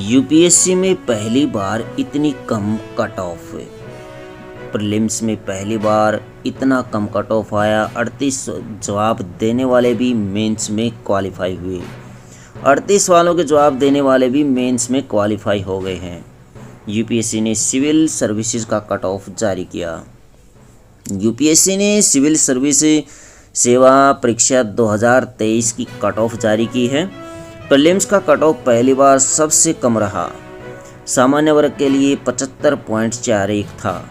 UPSC में पहली बार इतनी कम कट ऑफ, प्रीलिम्स में पहली बार इतना कम कट ऑफ आया। 38 जवाब देने वाले भी मेंस में क्वालिफाई हुए। 38 सवालों के जवाब देने वाले भी मेंस में क्वालिफाई हो गए हैं। यूपीएससी ने सिविल सर्विसेज का कट ऑफ जारी किया। यूपीएससी ने सिविल सर्विस सेवा परीक्षा 2023 की कट ऑफ जारी की है। प्रीलिम्स का कट ऑफ पहली बार सबसे कम रहा। सामान्य वर्ग के लिए 75.41 था।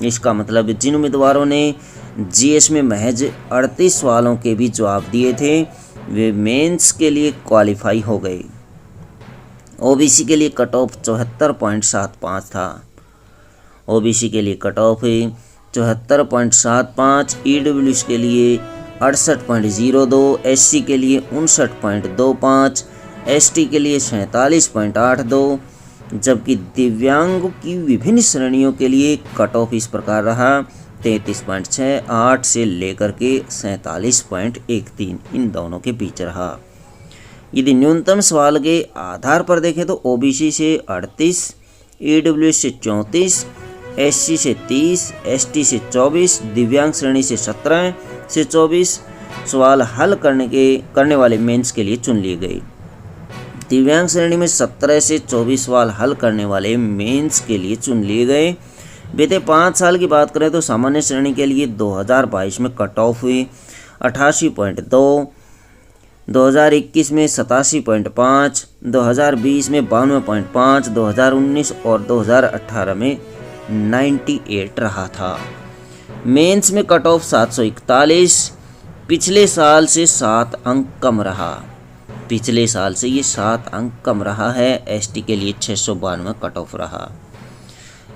इसका मतलब जिन उम्मीदवारों ने जीएस में महज 38 सवालों के भी जवाब दिए थे वे मेंस के लिए क्वालिफाई हो गए। ओबीसी के लिए कट ऑफ 74.75 था। ओबीसी के लिए कट ऑफ 74.75, ईडब्ल्यूएस के लिए 68.02, एससी के लिए 59.25, एसटी के लिए 47.82, जबकि दिव्यांगों की विभिन्न श्रेणियों के लिए कट ऑफ इस प्रकार रहा 33.68 से लेकर के 47.13, इन दोनों के बीच रहा। यदि न्यूनतम सवाल के आधार पर देखें तो ओबीसी से 38, ईडब्ल्यूएस से 34, एससी से 30, एसटी से 24, दिव्यांग श्रेणी से 17 से 24 सवाल हल करने वाले मेंस के लिए चुन लिए गए। दिव्यांग श्रेणी में 17 से 24 सवाल हल करने वाले मेंस के लिए चुन लिए गए। बीते 5 साल की बात करें तो सामान्य श्रेणी के लिए 2022 में कट ऑफ हुई 88.2, 2021 में 87.5, 2020 में 92.5, 2019 और 2018 में 98 रहा था। मेंस में कट ऑफ 741, पिछले साल से 7 अंक कम रहा। पिछले साल से ये 7 अंक कम रहा है। एसटी के लिए 692 कट ऑफ रहा।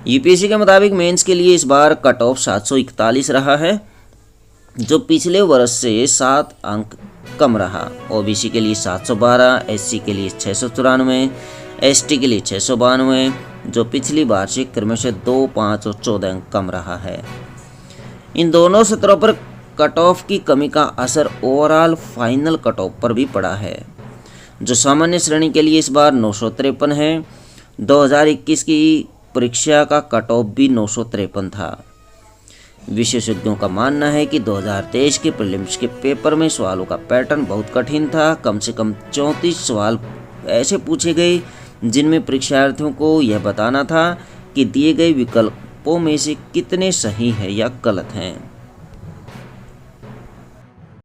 यूपीएससी के मुताबिक मेंस के लिए इस बार कट ऑफ 741 रहा है, जो पिछले वर्ष से 7 अंक कम रहा। ओबीसी के लिए 712, एससी के लिए 694, एसटी के लिए 692, जो पिछली बार से क्रमशः 2, 5 और 14 अंक कम रहा है। इन दोनों सत्रों पर कट ऑफ की कमी का असर ओवरऑल फाइनल कट ऑफ पर भी पड़ा है, जो सामान्य श्रेणी के लिए इस बार 953 है। 2021 की परीक्षा का कट ऑफ भी 953 था। विशेषज्ञों का मानना है कि 2023 के प्रीलिम्स के पेपर में सवालों का पैटर्न बहुत कठिन था। कम से कम 34 सवाल ऐसे पूछे गए जिनमें परीक्षार्थियों को यह बताना था कि दिए गए विकल्पों में से कितने सही हैं या गलत हैं।